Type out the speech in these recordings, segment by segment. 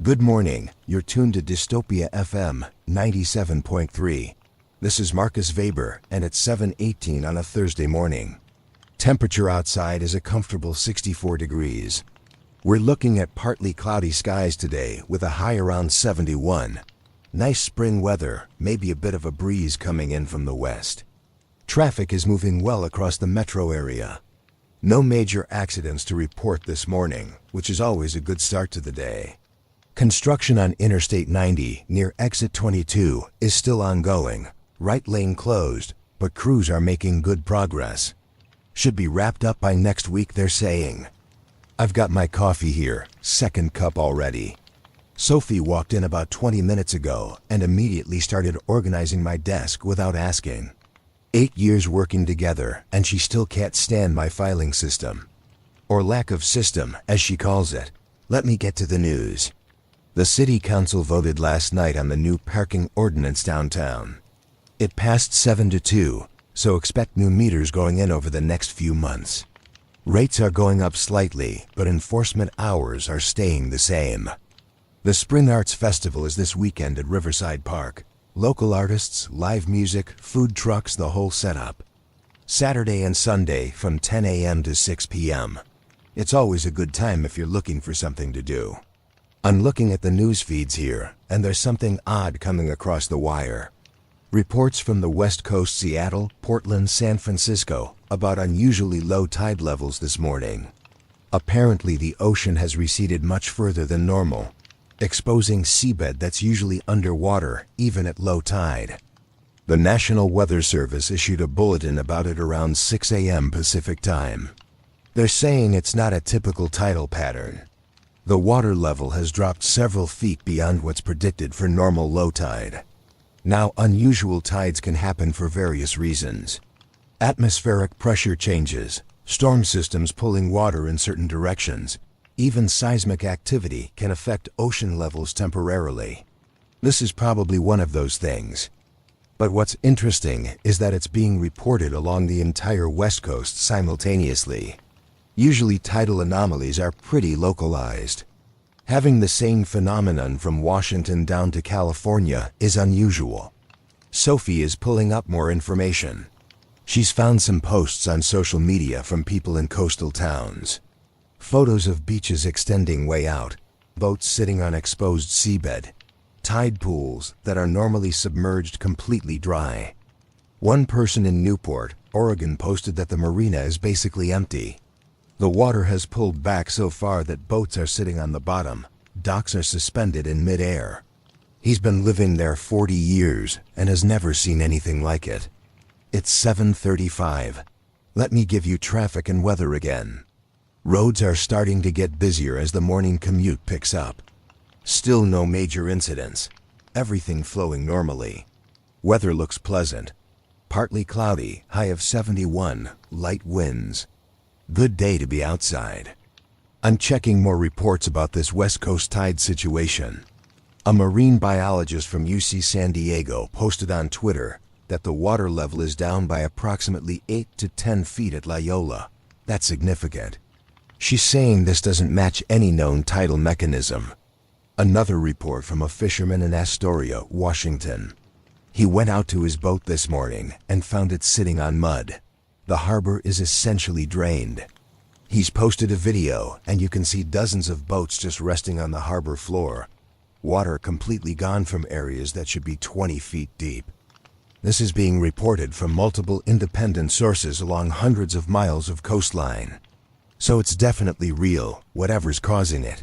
Good morning, you're tuned to Dystopia FM 97.3. This is Marcus Weber, and it's 7:18 on a Thursday morning. Temperature outside is a comfortable 64 degrees. We're looking at partly cloudy skies today with a high around 71. Nice spring weather, maybe a bit of a breeze coming in from the west. Traffic is moving well across the metro area. No major accidents to report this morning, which is always a good start to the day. Construction on Interstate 90 near Exit 22 is still ongoing. Right lane closed, but crews are making good progress. Should be wrapped up by next week, they're saying. I've got my coffee here, second cup already. Sophie walked in about 20 minutes ago and immediately started organizing my desk without asking. 8 years working together, and she still can't stand my filing system. Or lack of system, as she calls it. Let me get to the news. The City Council voted last night on the new parking ordinance downtown. It passed 7-2, so expect new meters going in over the next few months. Rates are going up slightly, but enforcement hours are staying the same. The Spring Arts Festival is this weekend at Riverside Park. Local artists, live music, food trucks, the whole setup. Saturday and Sunday from 10 a.m. to 6 p.m. It's always a good time if you're looking for something to do. I'm looking at the news feeds here, and there's something odd coming across the wire. Reports from the West Coast, Seattle, Portland, San Francisco, about unusually low tide levels this morning. Apparently the ocean has receded much further than normal, exposing seabed that's usually underwater, even at low tide. The National Weather Service issued a bulletin about it around 6 a.m. Pacific time. They're saying it's not a typical tidal pattern. The water level has dropped several feet beyond what's predicted for normal low tide. Now, unusual tides can happen for various reasons. Atmospheric pressure changes, storm systems pulling water in certain directions, even seismic activity can affect ocean levels temporarily. This is probably one of those things. But what's interesting is that it's being reported along the entire West Coast simultaneously. Usually tidal anomalies are pretty localized. Having the same phenomenon from Washington down to California is unusual. Sophie is pulling up more information. She's found some posts on social media from people in coastal towns. Photos of beaches extending way out, boats sitting on exposed seabed, tide pools that are normally submerged completely dry. One person in Newport, Oregon posted that the marina is basically empty. The water has pulled back so far that boats are sitting on the bottom, docks are suspended in mid-air. He's been living there 40 years and has never seen anything like it. It's 7:35. Let me give you traffic and weather again. Roads are starting to get busier as the morning commute picks up. Still no major incidents. Everything flowing normally. Weather looks pleasant. Partly cloudy, high of 71, light winds. Good day to be outside. I'm checking more reports about this West Coast tide situation. A marine biologist from UC San Diego posted on Twitter that the water level is down by approximately 8 to 10 feet at Loyola. That's significant. She's saying this doesn't match any known tidal mechanism. Another report from a fisherman in Astoria, Washington. He went out to his boat this morning and found it sitting on mud. The harbor is essentially drained. He's posted a video, and you can see dozens of boats just resting on the harbor floor. Water completely gone from areas that should be 20 feet deep. This is being reported from multiple independent sources along hundreds of miles of coastline. So it's definitely real, whatever's causing it.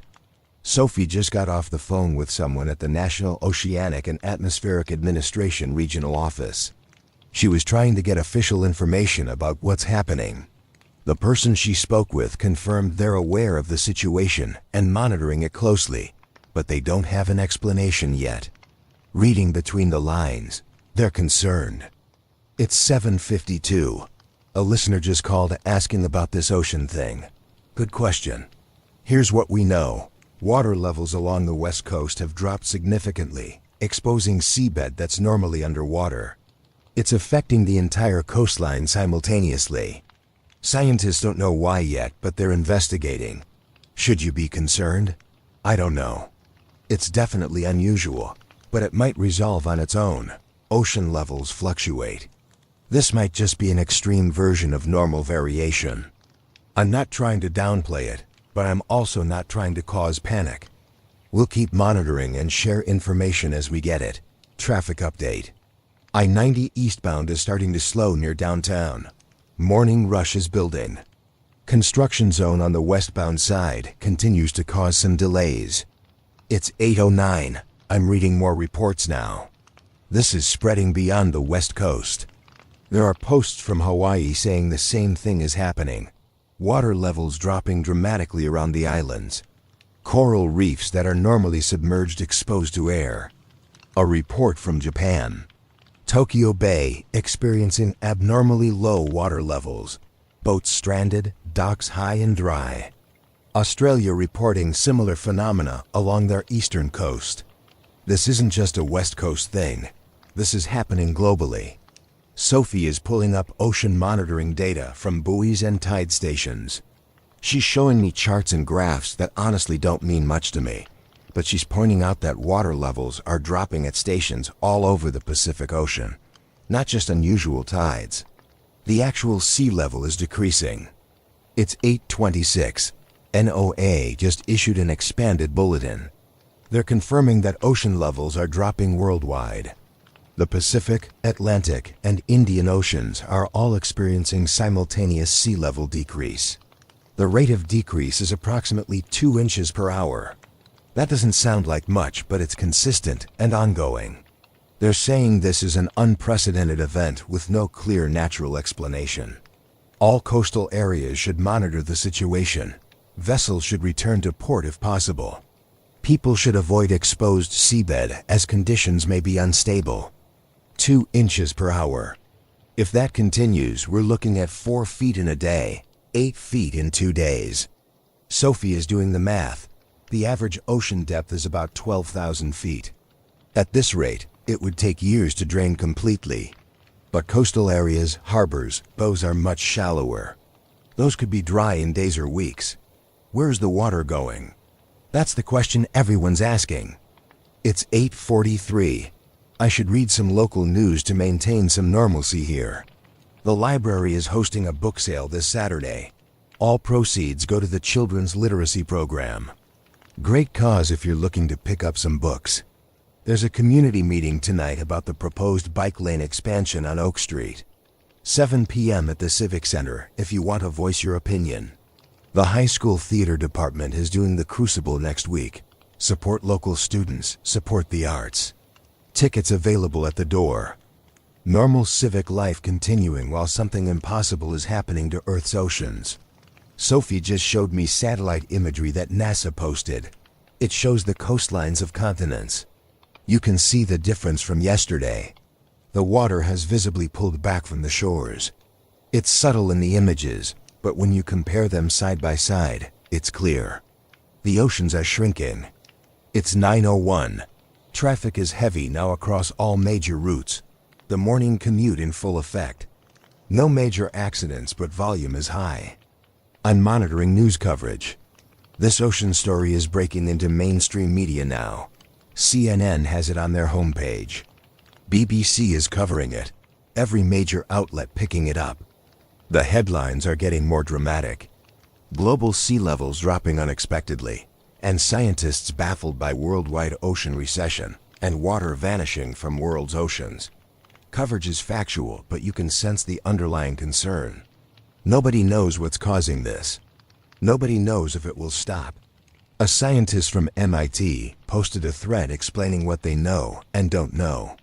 Sophie just got off the phone with someone at the National Oceanic and Atmospheric Administration Regional Office. She was trying to get official information about what's happening. The person she spoke with confirmed they're aware of the situation and monitoring it closely, but they don't have an explanation yet. Reading between the lines, they're concerned. It's 7:52. A listener just called asking about this ocean thing. Good question. Here's what we know. Water levels along the West Coast have dropped significantly, exposing seabed that's normally underwater. It's affecting the entire coastline simultaneously. Scientists don't know why yet, but they're investigating. Should you be concerned? I don't know. It's definitely unusual, but it might resolve on its own. Ocean levels fluctuate. This might just be an extreme version of normal variation. I'm not trying to downplay it, but I'm also not trying to cause panic. We'll keep monitoring and share information as we get it. Traffic update. I-90 eastbound is starting to slow near downtown. Morning rush is building. Construction zone on the westbound side continues to cause some delays. It's 8:09. I'm reading more reports now. This is spreading beyond the west coast. There are posts from Hawaii saying the same thing is happening. Water levels dropping dramatically around the islands. Coral reefs that are normally submerged exposed to air. A report from Japan. Tokyo Bay experiencing abnormally low water levels. Boats stranded, docks high and dry. Australia reporting similar phenomena along their eastern coast. This isn't just a West Coast thing. This is happening globally. Sophie is pulling up ocean monitoring data from buoys and tide stations. She's showing me charts and graphs that honestly don't mean much to me, but she's pointing out that water levels are dropping at stations all over the Pacific Ocean, not just unusual tides. The actual sea level is decreasing. It's 8:26. NOAA just issued an expanded bulletin. They're confirming that ocean levels are dropping worldwide. The Pacific, Atlantic, and Indian Oceans are all experiencing simultaneous sea level decrease. The rate of decrease is approximately 2 inches per hour. That doesn't sound like much, but it's consistent and ongoing. They're saying this is an unprecedented event with no clear natural explanation. All coastal areas should monitor the situation. Vessels should return to port if possible. People should avoid exposed seabed as conditions may be unstable. 2 inches per hour. If that continues, we're looking at 4 feet in a day, 8 feet in 2 days. Sophie is doing the math. The average ocean depth is about 12,000 feet. At this rate, it would take years to drain completely. But coastal areas, harbors, those are much shallower. Those could be dry in days or weeks. Where's the water going? That's the question everyone's asking. It's 8:43. I should read some local news to maintain some normalcy here. The library is hosting a book sale this Saturday. All proceeds go to the Children's Literacy Program. Great cause if you're looking to pick up some books. There's a community meeting tonight about the proposed bike lane expansion on Oak Street. 7 p.m. at the Civic Center if you want to voice your opinion. The high school theater department is doing the Crucible next week. Support local students, support the arts. Tickets available at the door. Normal civic life continuing while something impossible is happening to Earth's oceans. Sophie just showed me satellite imagery that NASA posted. It shows the coastlines of continents. You can see the difference from yesterday. The water has visibly pulled back from the shores. It's subtle in the images, but when you compare them side by side, it's clear. The oceans are shrinking. It's 9:01. Traffic is heavy now across all major routes. The morning commute in full effect. No major accidents, but volume is high. I'm monitoring news coverage. This ocean story is breaking into mainstream media now. CNN has it on their homepage. BBC is covering it. Every major outlet picking it up. The headlines are getting more dramatic. Global sea levels dropping unexpectedly, and scientists baffled by worldwide ocean recession and water vanishing from world's oceans. Coverage is factual, but you can sense the underlying concern. Nobody knows what's causing this. Nobody knows if it will stop. A scientist from MIT posted a thread explaining what they know and don't know.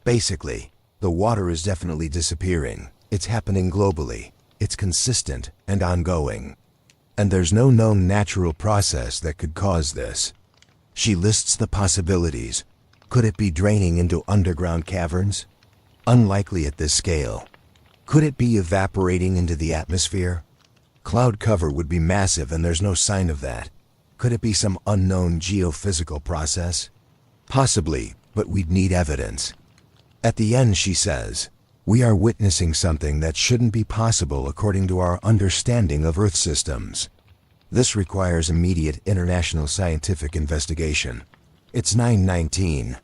Basically, the water is definitely disappearing. It's happening globally. It's consistent and ongoing. And there's no known natural process that could cause this. She lists the possibilities. Could it be draining into underground caverns? Unlikely at this scale. Could it be evaporating into the atmosphere? Cloud cover would be massive and there's no sign of that. Could it be some unknown geophysical process? Possibly, but we'd need evidence. At the end, she says, we are witnessing something that shouldn't be possible according to our understanding of Earth systems. This requires immediate international scientific investigation. It's 9:19.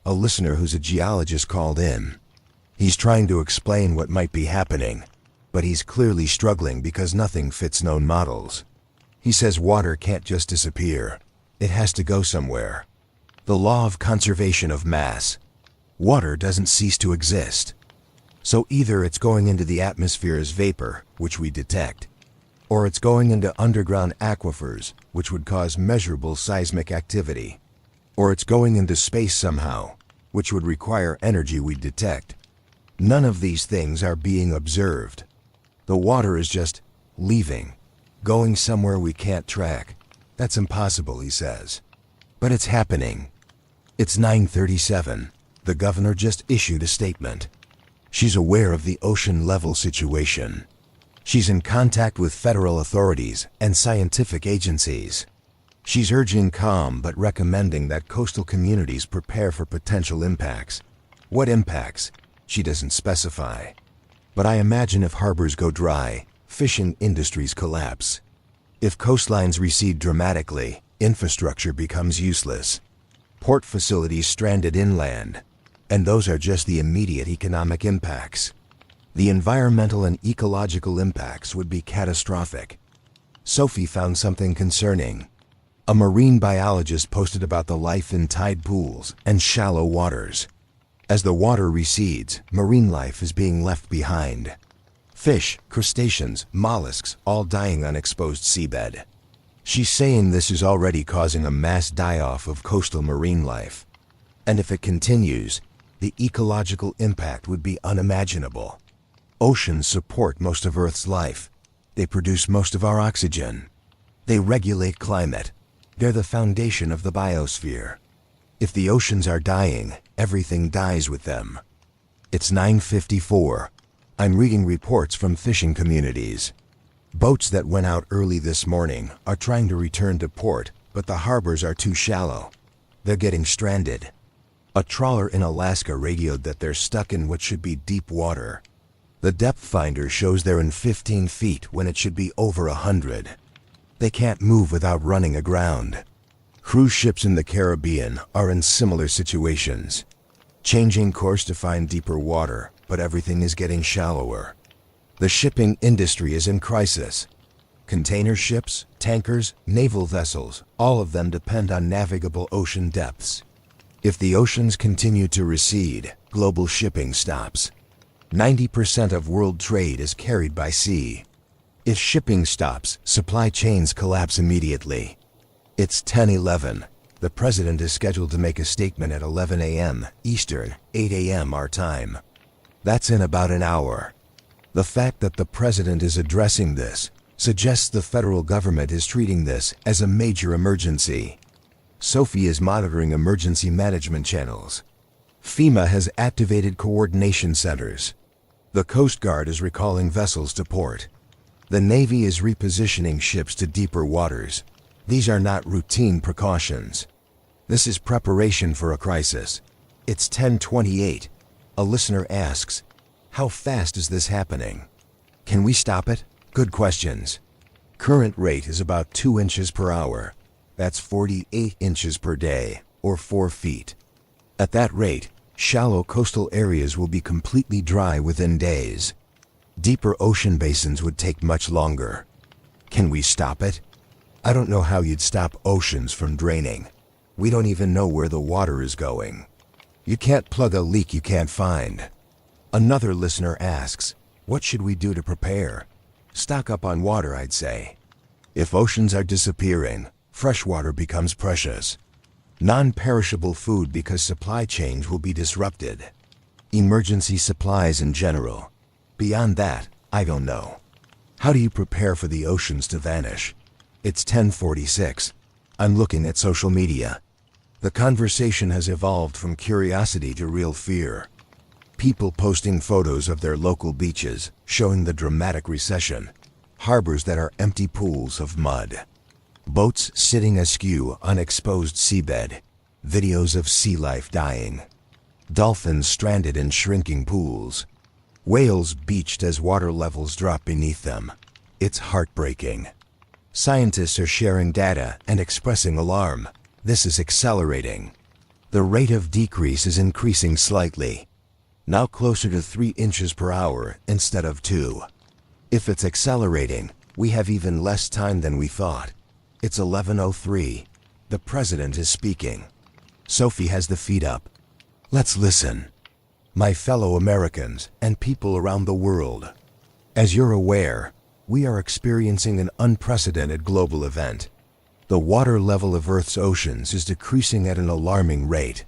A listener who's a geologist called in. He's trying to explain what might be happening, but he's clearly struggling because nothing fits known models. He says water can't just disappear. It has to go somewhere. The law of conservation of mass. Water doesn't cease to exist. So either it's going into the atmosphere as vapor, which we detect, or it's going into underground aquifers, which would cause measurable seismic activity, or it's going into space somehow, which would require energy we detect. None of these things are being observed. The water is just leaving, going somewhere we can't track. That's impossible, he says. But it's happening. It's 9:37. The governor just issued a statement. She's aware of the ocean level situation. She's in contact with federal authorities and scientific agencies. She's urging calm but recommending that coastal communities prepare for potential impacts. What impacts? She doesn't specify. But I imagine if harbors go dry, fishing industries collapse. If coastlines recede dramatically, infrastructure becomes useless. Port facilities stranded inland. And those are just the immediate economic impacts. The environmental and ecological impacts would be catastrophic. Sophie found something concerning. A marine biologist posted about the life in tide pools and shallow waters. As the water recedes, marine life is being left behind. Fish, crustaceans, mollusks, all dying on exposed seabed. She's saying this is already causing a mass die-off of coastal marine life. And if it continues, the ecological impact would be unimaginable. Oceans support most of Earth's life. They produce most of our oxygen. They regulate climate. They're the foundation of the biosphere. If the oceans are dying, everything dies with them. It's 9:54. I'm reading reports from fishing communities. Boats that went out early this morning are trying to return to port, but the harbors are too shallow. They're getting stranded. A trawler in Alaska radioed that they're stuck in what should be deep water. The depth finder shows they're in 15 feet when it should be over 100. They can't move without running aground. Cruise ships in the Caribbean are in similar situations, changing course to find deeper water, but everything is getting shallower. The shipping industry is in crisis. Container ships, tankers, naval vessels, all of them depend on navigable ocean depths. If the oceans continue to recede, global shipping stops. 90% of world trade is carried by sea. If shipping stops, supply chains collapse immediately. It's 10:11. The president is scheduled to make a statement at 11 a.m. Eastern, 8 a.m. our time. That's in about an hour. The fact that the president is addressing this suggests the federal government is treating this as a major emergency. Sophie is monitoring emergency management channels. FEMA has activated coordination centers. The Coast Guard is recalling vessels to port. The Navy is repositioning ships to deeper waters. These are not routine precautions. This is preparation for a crisis. It's 10:28. A listener asks, how fast is this happening? Can we stop it? Good questions. Current rate is about 2 inches per hour. That's 48 inches per day, or 4 feet. At that rate, shallow coastal areas will be completely dry within days. Deeper ocean basins would take much longer. Can we stop it? I don't know how you'd stop oceans from draining. We don't even know where the water is going. You can't plug a leak you can't find. Another listener asks, what should we do to prepare? Stock up on water, I'd say. If oceans are disappearing, fresh water becomes precious. Non-perishable food because supply chains will be disrupted. Emergency supplies in general. Beyond that, I don't know. How do you prepare for the oceans to vanish? It's 10:46. I'm looking at social media. The conversation has evolved from curiosity to real fear. People posting photos of their local beaches, showing the dramatic recession. Harbors that are empty pools of mud. Boats sitting askew on exposed seabed. Videos of sea life dying. Dolphins stranded in shrinking pools. Whales beached as water levels drop beneath them. It's heartbreaking. Scientists are sharing data and expressing alarm. This is accelerating. The rate of decrease is increasing slightly, now closer to 3 inches per hour instead of 2. If it's accelerating, we have even less time than we thought. It's 11:03. The president is speaking. Sophie has the feed up. Let's listen. My fellow Americans and people around the world, as you're aware, we are experiencing an unprecedented global event. The water level of Earth's oceans is decreasing at an alarming rate.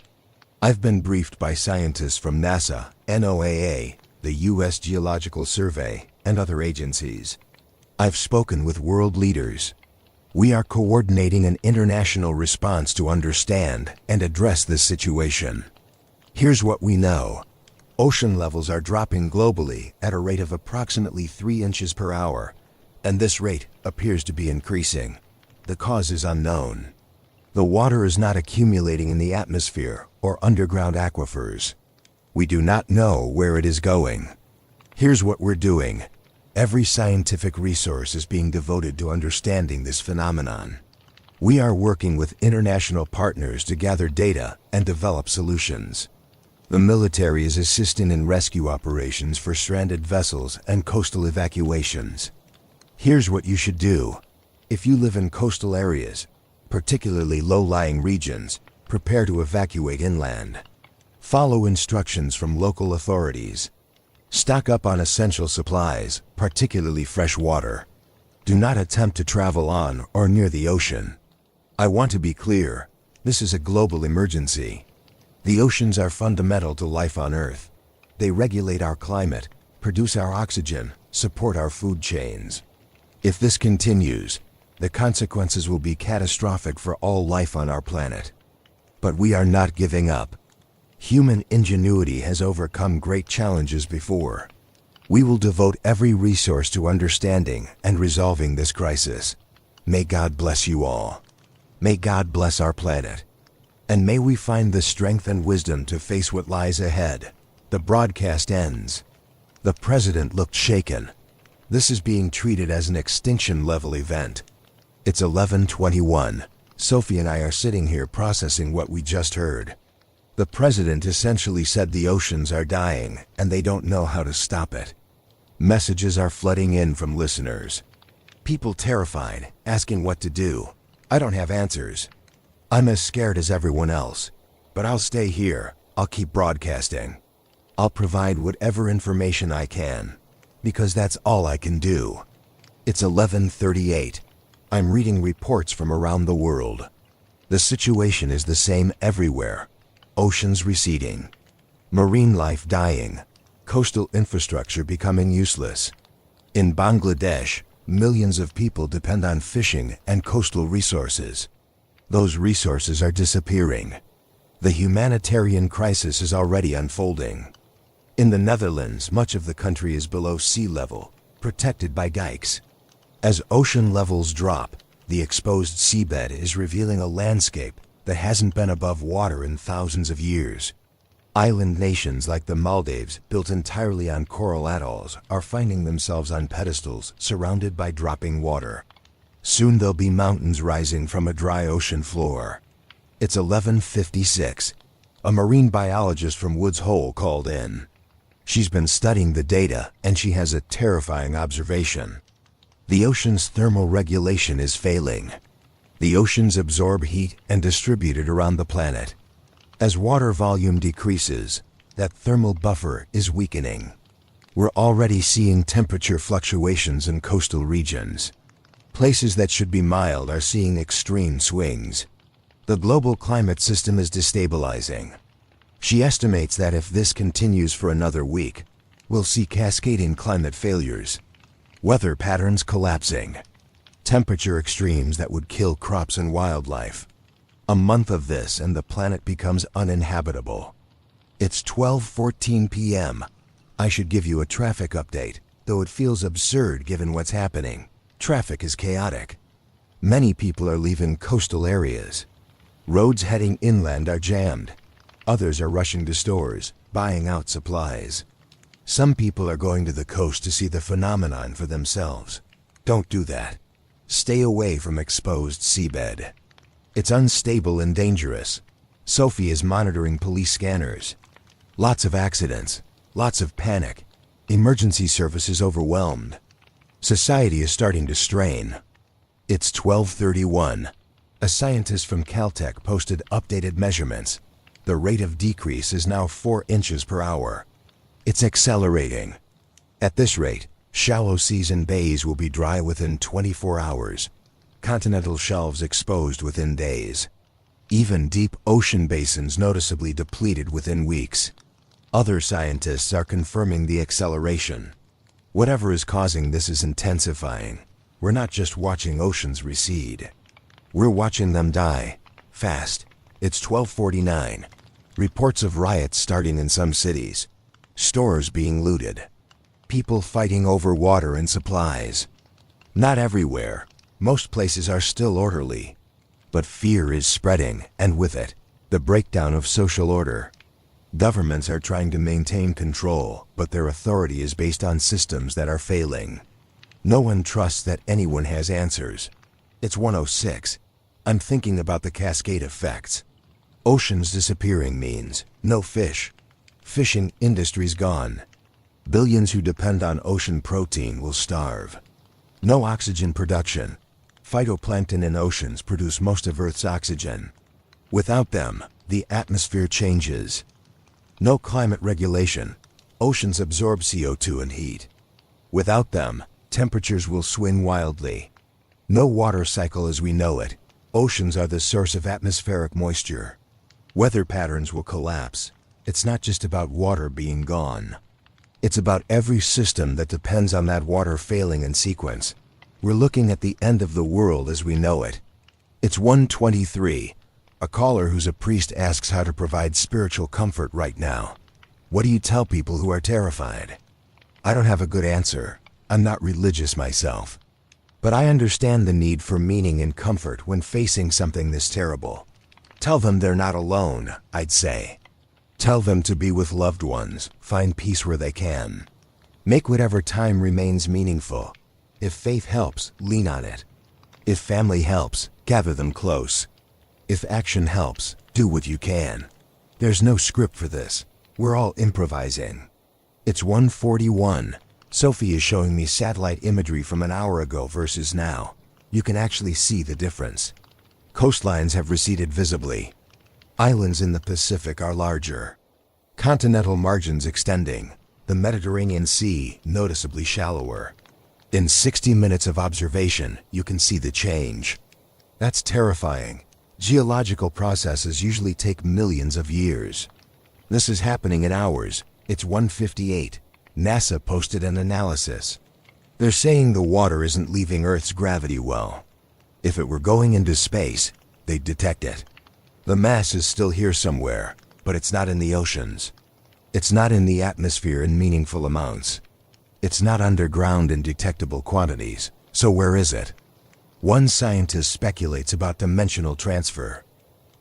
I've been briefed by scientists from NASA, NOAA, the U.S. Geological Survey, and other agencies. I've spoken with world leaders. We are coordinating an international response to understand and address this situation. Here's what we know. Ocean levels are dropping globally at a rate of approximately 3 inches per hour, and this rate appears to be increasing. The cause is unknown. The water is not accumulating in the atmosphere or underground aquifers. We do not know where it is going. Here's what we're doing. Every scientific resource is being devoted to understanding this phenomenon. We are working with international partners to gather data and develop solutions. The military is assisting in rescue operations for stranded vessels and coastal evacuations. Here's what you should do. If you live in coastal areas, particularly low-lying regions, prepare to evacuate inland. Follow instructions from local authorities. Stock up on essential supplies, particularly fresh water. Do not attempt to travel on or near the ocean. I want to be clear, this is a global emergency. The oceans are fundamental to life on Earth. They regulate our climate, produce our oxygen, support our food chains. If this continues, the consequences will be catastrophic for all life on our planet. But we are not giving up. Human ingenuity has overcome great challenges before. We will devote every resource to understanding and resolving this crisis. May God bless you all. May God bless our planet. And may we find the strength and wisdom to face what lies ahead. The broadcast ends. The president looked shaken. This is being treated as an extinction-level event. It's 11:21. Sophie and I are sitting here processing what we just heard. The president essentially said the oceans are dying and they don't know how to stop it. Messages are flooding in from listeners. People terrified, asking what to do. I don't have answers. I'm as scared as everyone else. But I'll stay here. I'll keep broadcasting. I'll provide whatever information I can, because that's all I can do. It's 11:38. I'm reading reports from around the world. The situation is the same everywhere. Oceans receding. Marine life dying. Coastal infrastructure becoming useless. In Bangladesh, millions of people depend on fishing and coastal resources. Those resources are disappearing. The humanitarian crisis is already unfolding. In the Netherlands, much of the country is below sea level, protected by dikes. As ocean levels drop, the exposed seabed is revealing a landscape that hasn't been above water in thousands of years. Island nations like the Maldives, built entirely on coral atolls, are finding themselves on pedestals surrounded by dropping water. Soon there'll be mountains rising from a dry ocean floor. It's 11:56. A marine biologist from Woods Hole called in. She's been studying the data and she has a terrifying observation. The ocean's thermal regulation is failing. The oceans absorb heat and distribute it around the planet. As water volume decreases, that thermal buffer is weakening. We're already seeing temperature fluctuations in coastal regions. Places that should be mild are seeing extreme swings. The global climate system is destabilizing. She estimates that if this continues for another week, we'll see cascading climate failures, weather patterns collapsing, temperature extremes that would kill crops and wildlife. A month of this and the planet becomes uninhabitable. It's 12:14 p.m. I should give you a traffic update, though it feels absurd given what's happening. Traffic is chaotic. Many people are leaving coastal areas. Roads heading inland are jammed. Others are rushing to stores, buying out supplies. Some people are going to the coast to see the phenomenon for themselves. Don't do that. Stay away from exposed seabed. It's unstable and dangerous. Sophie is monitoring police scanners. Lots of accidents, lots of panic. Emergency services overwhelmed. Society is starting to strain. It's 12:31. A scientist from Caltech posted updated measurements. The rate of decrease is now 4 inches per hour. It's accelerating. At this rate, shallow seas and bays will be dry within 24 hours. Continental shelves exposed within days. Even deep ocean basins noticeably depleted within weeks. Other scientists are confirming the acceleration. Whatever is causing this is intensifying. We're not just watching oceans recede. We're watching them die. Fast. It's 12:49. Reports of riots starting in some cities. Stores being looted. People fighting over water and supplies. Not everywhere. Most places are still orderly. But fear is spreading, and with it, the breakdown of social order. Governments are trying to maintain control, but their authority is based on systems that are failing. No one trusts that anyone has answers. It's 1:06. I'm thinking about the cascade effects. Oceans disappearing means no fish. Fishing industry's gone. Billions who depend on ocean protein will starve. No oxygen production. Phytoplankton in oceans produce most of Earth's oxygen. Without them, the atmosphere changes. No climate regulation. Oceans absorb CO2 and heat. Without them, temperatures will swing wildly. No water cycle as we know it. Oceans are the source of atmospheric moisture. Weather patterns will collapse. It's not just about water being gone. It's about every system that depends on that water failing in sequence. We're looking at the end of the world as we know it. It's 1:23. A caller who's a priest asks how to provide spiritual comfort right now. What do you tell people who are terrified? I don't have a good answer. I'm not religious myself. But I understand the need for meaning and comfort when facing something this terrible. Tell them they're not alone, I'd say. Tell them to be with loved ones, find peace where they can. Make whatever time remains meaningful. If faith helps, lean on it. If family helps, gather them close. If action helps, do what you can. There's no script for this. We're all improvising. It's 1:41. Sophie is showing me satellite imagery from an hour ago versus now. You can actually see the difference. Coastlines have receded visibly. Islands in the Pacific are larger. Continental margins extending. The Mediterranean Sea noticeably shallower. In 60 minutes of observation, you can see the change. That's terrifying. Geological processes usually take millions of years. This is happening in hours. It's 1:58. NASA posted an analysis. They're saying the water isn't leaving Earth's gravity well. If it were going into space, they'd detect it. The mass is still here somewhere, but it's not in the oceans. It's not in the atmosphere in meaningful amounts. It's not underground in detectable quantities. So where is it? One scientist speculates about dimensional transfer.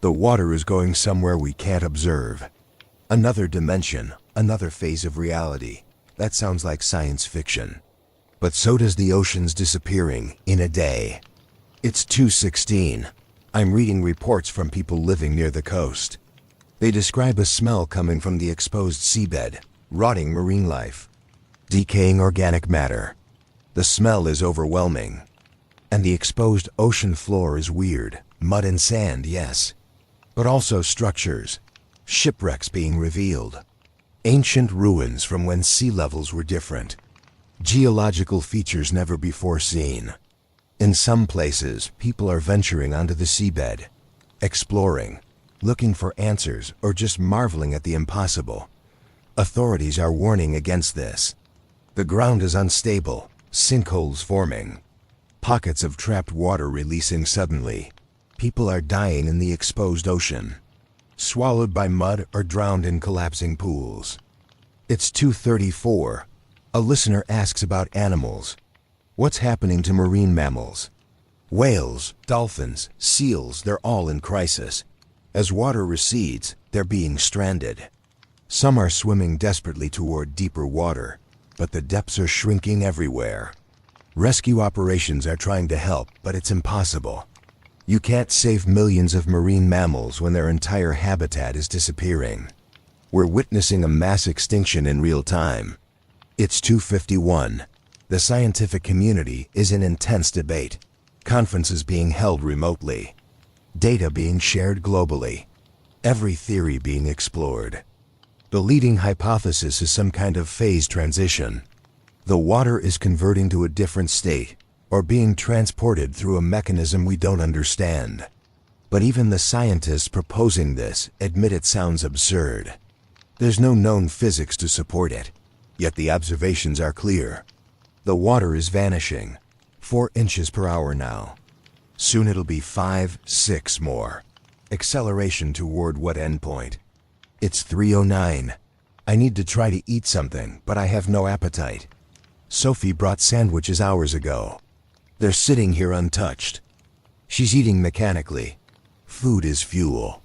The water is going somewhere we can't observe. Another dimension, another phase of reality. That sounds like science fiction. But so does the oceans disappearing in a day. It's 2:16. I'm reading reports from people living near the coast. They describe a smell coming from the exposed seabed, rotting marine life, decaying organic matter. The smell is overwhelming. And the exposed ocean floor is weird. Mud and sand, yes. But also structures. Shipwrecks being revealed. Ancient ruins from when sea levels were different. Geological features never before seen. In some places, people are venturing onto the seabed, exploring, looking for answers, or just marveling at the impossible. Authorities are warning against this. The ground is unstable, sinkholes forming. Pockets of trapped water releasing suddenly. People are dying in the exposed ocean, swallowed by mud or drowned in collapsing pools. It's 2:34. A listener asks about animals. What's happening to marine mammals? Whales, dolphins, seals, they're all in crisis. As water recedes, they're being stranded. Some are swimming desperately toward deeper water, but the depths are shrinking everywhere. Rescue operations are trying to help, but it's impossible. You can't save millions of marine mammals when their entire habitat is disappearing. We're witnessing a mass extinction in real time. It's 2:51. The scientific community is in intense debate. Conferences being held remotely. Data being shared globally. Every theory being explored. The leading hypothesis is some kind of phase transition. The water is converting to a different state, or being transported through a mechanism we don't understand. But even the scientists proposing this admit it sounds absurd. There's no known physics to support it, yet the observations are clear. The water is vanishing, 4 inches per hour now. Soon it'll be 5, 6 more. Acceleration toward what endpoint? It's 3:09. I need to try to eat something, but I have no appetite. Sophie brought sandwiches hours ago. They're sitting here untouched. She's eating mechanically. Food is fuel.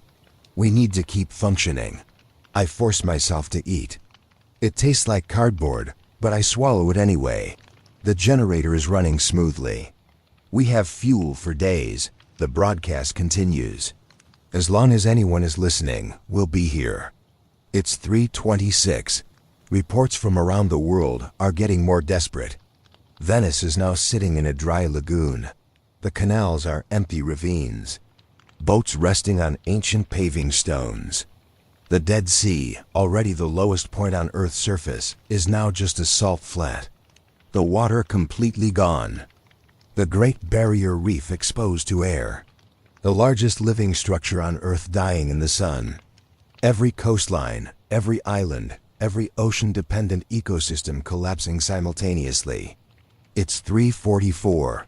We need to keep functioning. I force myself to eat. It tastes like cardboard, but I swallow it anyway. The generator is running smoothly. We have fuel for days. The broadcast continues. As long as anyone is listening, we'll be here. It's 3:26. Reports from around the world are getting more desperate. Venice is now sitting in a dry lagoon. The canals are empty ravines. Boats resting on ancient paving stones. The Dead Sea, already the lowest point on Earth's surface, is now just a salt flat. The water completely gone. The Great Barrier Reef exposed to air. The largest living structure on Earth dying in the sun. Every coastline, every island, every ocean-dependent ecosystem collapsing simultaneously. It's 3:44.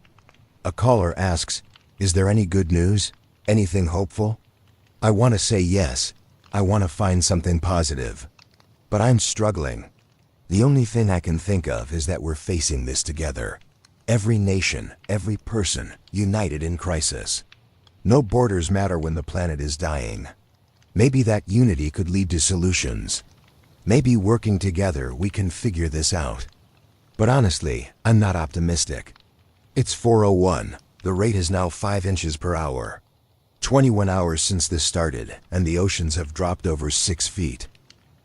A caller asks, "Is there any good news? Anything hopeful?" I want to say yes. I want to find something positive. But I'm struggling. The only thing I can think of is that we're facing this together. Every nation, every person, united in crisis. No borders matter when the planet is dying. Maybe that unity could lead to solutions. Maybe working together we can figure this out. But honestly, I'm not optimistic. It's 4:01. The rate is now 5 inches per hour. 21 hours since this started, and the oceans have dropped over 6 feet.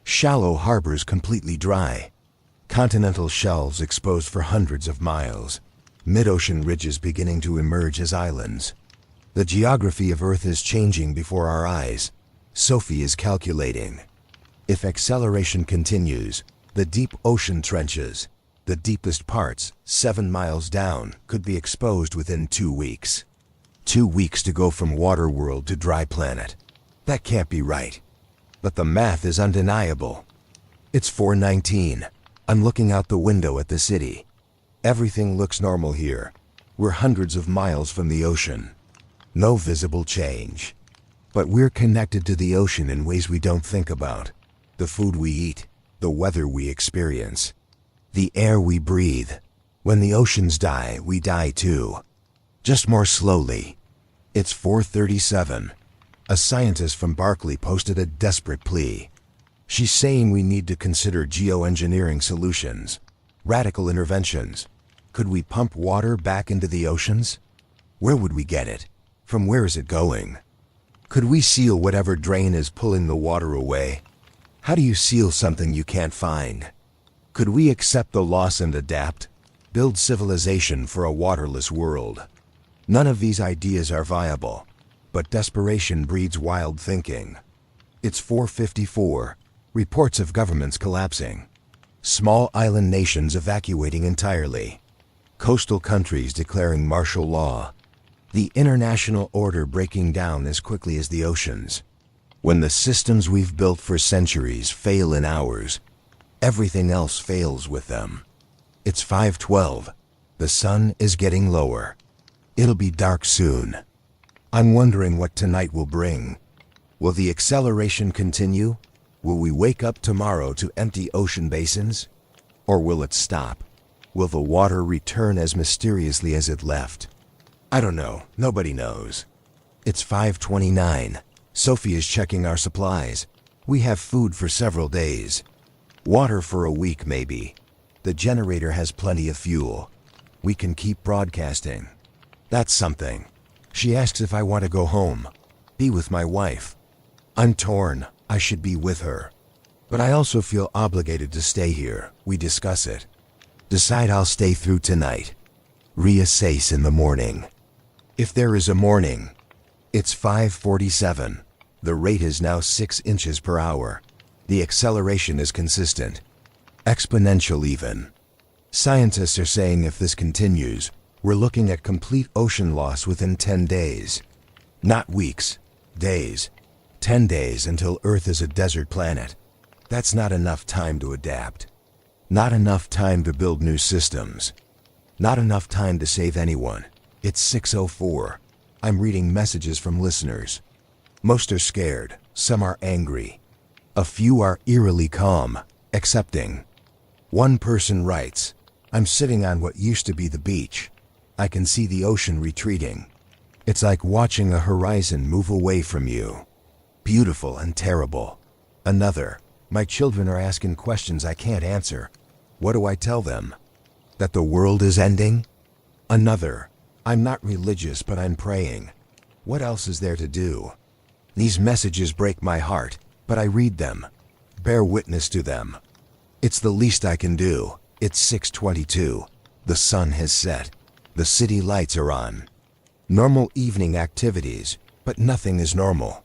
Shallow harbors completely dry. Continental shelves exposed for hundreds of miles. Mid-ocean ridges beginning to emerge as islands. The geography of Earth is changing before our eyes. Sophie is calculating. If acceleration continues, the deep ocean trenches, the deepest parts, 7 miles down, could be exposed within 2 weeks. 2 weeks to go from water world to dry planet. That can't be right. But the math is undeniable. It's 4:19. I'm looking out the window at the city. Everything looks normal here. We're hundreds of miles from the ocean. No visible change. But we're connected to the ocean in ways we don't think about. The food we eat, the weather we experience, the air we breathe. When the oceans die, we die too. Just more slowly. It's 4:37. A scientist from Berkeley posted a desperate plea. She's saying we need to consider geoengineering solutions, radical interventions. Could we pump water back into the oceans? Where would we get it? From where is it going? Could we seal whatever drain is pulling the water away? How do you seal something you can't find? Could we accept the loss and adapt? Build civilization for a waterless world? None of these ideas are viable, but desperation breeds wild thinking. It's 4:54. Reports of governments collapsing. Small island nations evacuating entirely. Coastal countries declaring martial law. The international order breaking down as quickly as the oceans. When the systems we've built for centuries fail in hours, everything else fails with them. It's 5:12. The sun is getting lower. It'll be dark soon. I'm wondering what tonight will bring. Will the acceleration continue? Will we wake up tomorrow to empty ocean basins? Or will it stop? Will the water return as mysteriously as it left? I don't know. Nobody knows. It's 5:29. Sophie is checking our supplies. We have food for several days. Water for a week, maybe. The generator has plenty of fuel. We can keep broadcasting. That's something. She asks if I want to go home, be with my wife. I'm torn. I should be with her. But I also feel obligated to stay here. We discuss it. Decide I'll stay through tonight. Reassess in the morning. If there is a morning. It's 5:47. The rate is now 6 inches per hour. The acceleration is consistent. Exponential even. Scientists are saying if this continues, we're looking at complete ocean loss within 10 days. Not weeks, days. 10 days until Earth is a desert planet. That's not enough time to adapt. Not enough time to build new systems. Not enough time to save anyone. It's 6:04. I'm reading messages from listeners. Most are scared. Some are angry. A few are eerily calm, accepting. One person writes, I'm sitting on what used to be the beach. I can see the ocean retreating. It's like watching a horizon move away from you. Beautiful and terrible. Another, my children are asking questions I can't answer. What do I tell them? That the world is ending? Another, I'm not religious but I'm praying. What else is there to do? These messages break my heart, but I read them. Bear witness to them. It's the least I can do. It's 6:22. The sun has set. The city lights are on. Normal evening activities, but nothing is normal.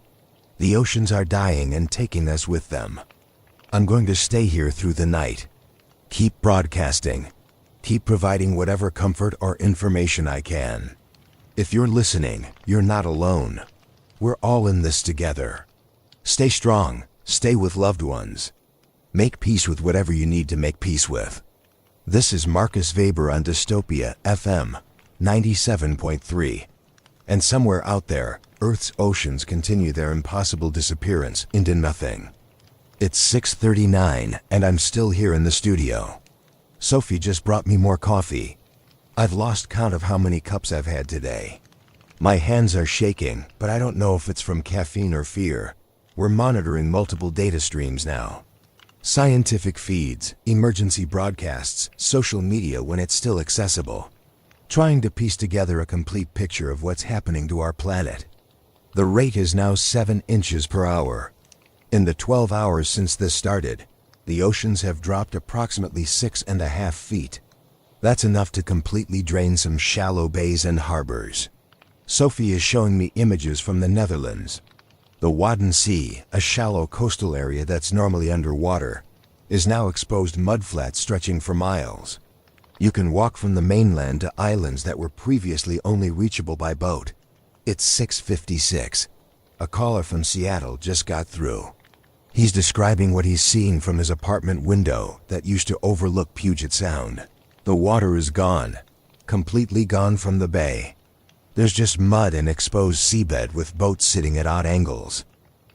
The oceans are dying and taking us with them. I'm going to stay here through the night. Keep broadcasting. Keep providing whatever comfort or information I can. If you're listening, you're not alone. We're all in this together. Stay strong. Stay with loved ones. Make peace with whatever you need to make peace with. This is Marcus Weber on Dystopia FM 97.3. And somewhere out there, Earth's oceans continue their impossible disappearance into nothing. It's 6:39 and I'm still here in the studio. Sophie just brought me more coffee. I've lost count of how many cups I've had today. My hands are shaking, but I don't know if it's from caffeine or fear. We're monitoring multiple data streams now. Scientific feeds, emergency broadcasts, social media when it's still accessible. Trying to piece together a complete picture of what's happening to our planet. The rate is now 7 inches per hour. In the 12 hours since this started, the oceans have dropped approximately 6.5 feet. That's enough to completely drain some shallow bays and harbors. Sophie is showing me images from the Netherlands. The Wadden Sea, a shallow coastal area that's normally underwater, is now exposed mudflats stretching for miles. You can walk from the mainland to islands that were previously only reachable by boat. It's 6:56. A caller from Seattle just got through. He's describing what he's seeing from his apartment window that used to overlook Puget Sound. The water is gone, completely gone from the bay. There's just mud and exposed seabed with boats sitting at odd angles.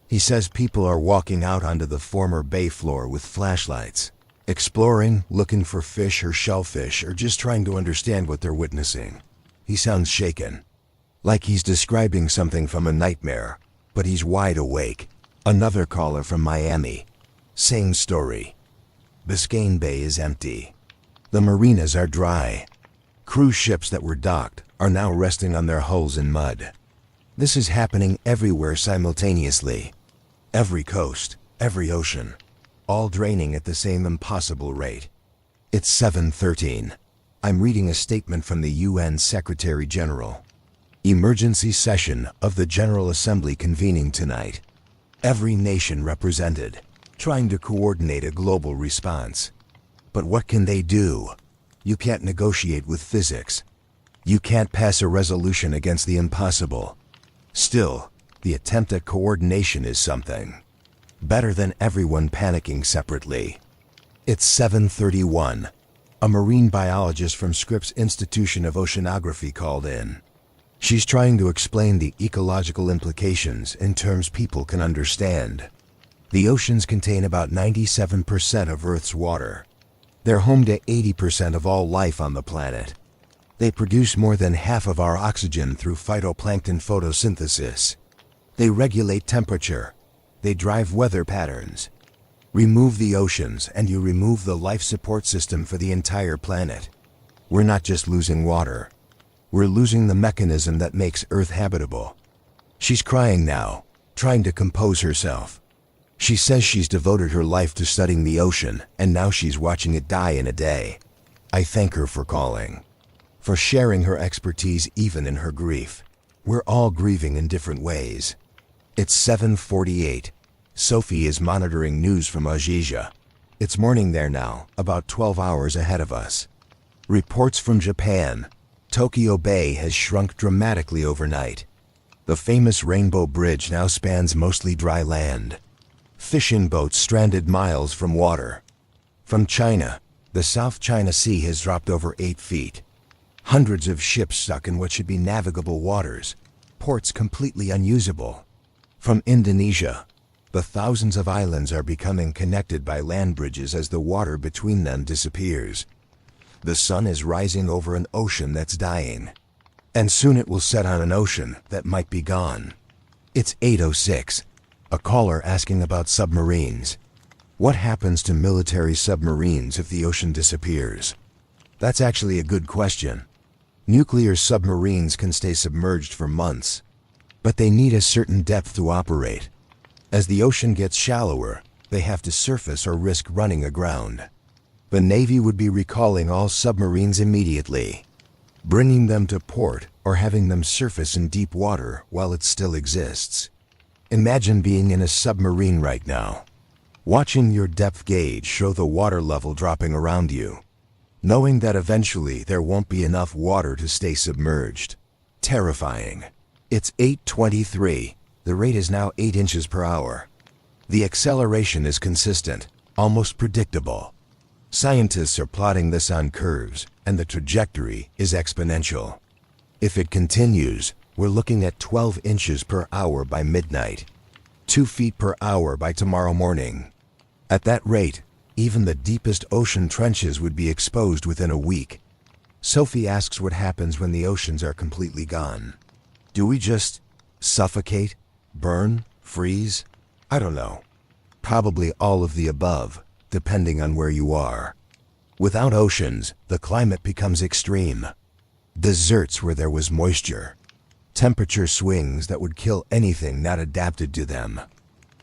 He says people are walking out onto the former bay floor with flashlights, exploring, looking for fish or shellfish, or just trying to understand what they're witnessing. He sounds shaken, like he's describing something from a nightmare, but he's wide awake. Another caller from Miami. Same story. Biscayne Bay is empty. The marinas are dry. Cruise ships that were docked are now resting on their hulls in mud. This is happening everywhere simultaneously. Every coast, every ocean, all draining at the same impossible rate. It's 7:13. I'm reading a statement from the UN Secretary General. Emergency session of the General Assembly convening tonight. Every nation represented, trying to coordinate a global response. But what can they do? You can't negotiate with physics. You can't pass a resolution against the impossible. Still, the attempt at coordination is something. Better than everyone panicking separately. It's 7:31. A marine biologist from Scripps Institution of Oceanography called in. She's trying to explain the ecological implications in terms people can understand. The oceans contain about 97% of Earth's water. They're home to 80% of all life on the planet. They produce more than half of our oxygen through phytoplankton photosynthesis. They regulate temperature. They drive weather patterns. Remove the oceans and you remove the life support system for the entire planet. We're not just losing water. We're losing the mechanism that makes Earth habitable. She's crying now, trying to compose herself. She says she's devoted her life to studying the ocean, and now she's watching it die in a day. I thank her for calling, for sharing her expertise even in her grief. We're all grieving in different ways. It's 7:48. Sophie is monitoring news from Asia. It's morning there now, about 12 hours ahead of us. Reports from Japan. Tokyo Bay has shrunk dramatically overnight. The famous Rainbow Bridge now spans mostly dry land. Fishing boats stranded miles from water. From China, the South China Sea has dropped over 8 feet. Hundreds of ships stuck in what should be navigable waters. Ports completely unusable. From Indonesia, the thousands of islands are becoming connected by land bridges as the water between them disappears. The sun is rising over an ocean that's dying. And soon it will set on an ocean that might be gone. It's 8:06. A caller asking about submarines. What happens to military submarines if the ocean disappears? That's actually a good question. Nuclear submarines can stay submerged for months, but they need a certain depth to operate. As the ocean gets shallower, they have to surface or risk running aground. The Navy would be recalling all submarines immediately, bringing them to port or having them surface in deep water while it still exists. Imagine being in a submarine right now, watching your depth gauge show the water level dropping around you, knowing that eventually there won't be enough water to stay submerged. Terrifying. It's 8:23. The rate is now 8 inches per hour. The acceleration is consistent, almost predictable. Scientists are plotting this on curves, and the trajectory is exponential. If it continues, we're looking at 12 inches per hour by midnight, 2 feet per hour by tomorrow morning. At that rate, even the deepest ocean trenches would be exposed within a week. Sophie asks what happens when the oceans are completely gone. Do we just suffocate, burn, freeze? I don't know. Probably all of the above, depending on where you are. Without oceans, the climate becomes extreme. Deserts where there was moisture. Temperature swings that would kill anything not adapted to them.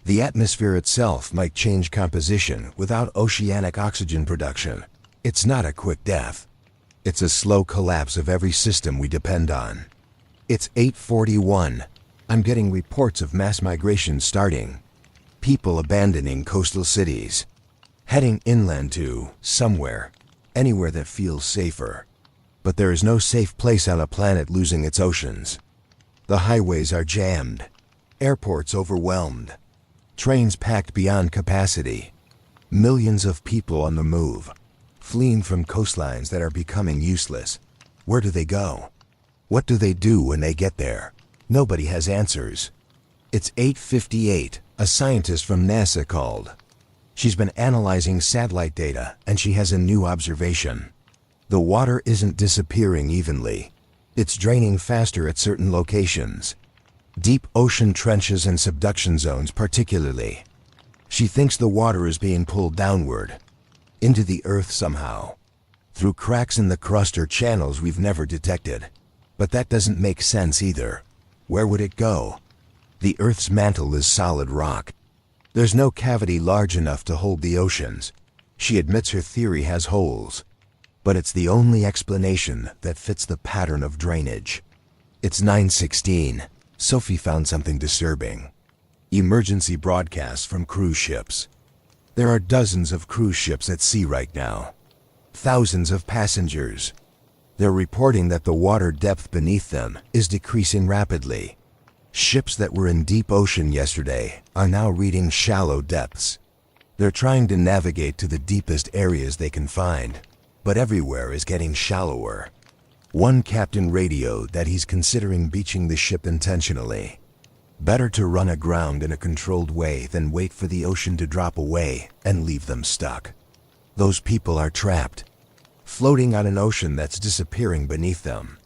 The atmosphere itself might change composition without oceanic oxygen production. It's not a quick death. It's a slow collapse of every system we depend on. It's 8:41. I'm getting reports of mass migration starting. People abandoning coastal cities, heading inland to somewhere, anywhere that feels safer. But there is no safe place on a planet losing its oceans. The highways are jammed, airports overwhelmed, trains packed beyond capacity, millions of people on the move, fleeing from coastlines that are becoming useless. Where do they go? What do they do when they get there? Nobody has answers. It's 8:58. A scientist from NASA called. She's been analyzing satellite data, and she has a new observation. The water isn't disappearing evenly. It's draining faster at certain locations. Deep ocean trenches and subduction zones particularly. She thinks the water is being pulled downward, into the earth somehow, through cracks in the crust or channels we've never detected. But that doesn't make sense either. Where would it go? The Earth's mantle is solid rock. There's no cavity large enough to hold the oceans. She admits her theory has holes, but it's the only explanation that fits the pattern of drainage. It's 9:16. Sophie found something disturbing. Emergency broadcasts from cruise ships. There are dozens of cruise ships at sea right now. Thousands of passengers. They're reporting that the water depth beneath them is decreasing rapidly. Ships that were in deep ocean yesterday are now reading shallow depths. They're trying to navigate to the deepest areas they can find, but everywhere is getting shallower. One captain radioed that he's considering beaching the ship intentionally. Better to run aground in a controlled way than wait for the ocean to drop away and leave them stuck. Those people are trapped, floating on an ocean that's disappearing beneath them.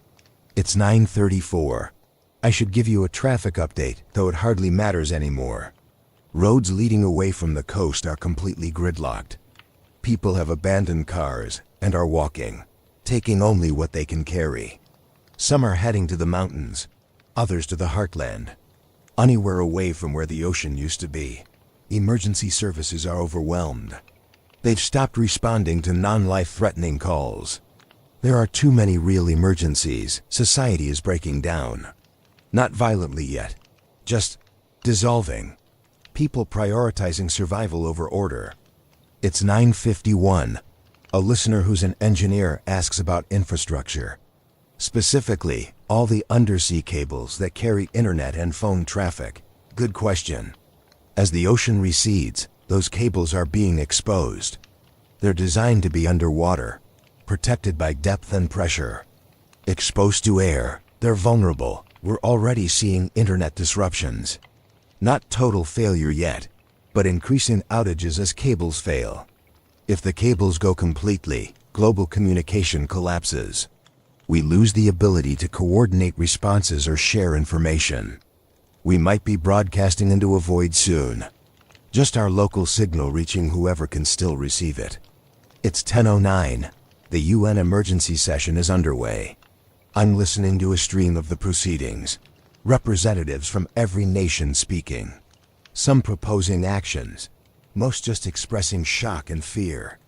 It's 9:34. I should give you a traffic update, though it hardly matters anymore. Roads leading away from the coast are completely gridlocked. People have abandoned cars and are walking, taking only what they can carry. Some are heading to the mountains, others to the heartland. Anywhere away from where the ocean used to be. Emergency services are overwhelmed. They've stopped responding to non-life-threatening calls. There are too many real emergencies. Society is breaking down. Not violently yet, just dissolving. People prioritizing survival over order. It's 9:51. A listener who's an engineer asks about infrastructure. Specifically, all the undersea cables that carry internet and phone traffic. Good question. As the ocean recedes, those cables are being exposed. They're designed to be underwater, protected by depth and pressure. Exposed to air, they're vulnerable. We're already seeing internet disruptions. Not total failure yet, but increasing outages as cables fail. If the cables go completely, global communication collapses. We lose the ability to coordinate responses or share information. We might be broadcasting into a void soon. Just our local signal reaching whoever can still receive it. It's 10:09. The UN emergency session is underway. I'm listening to a stream of the proceedings. Representatives from every nation speaking. Some proposing actions, most just expressing shock and fear.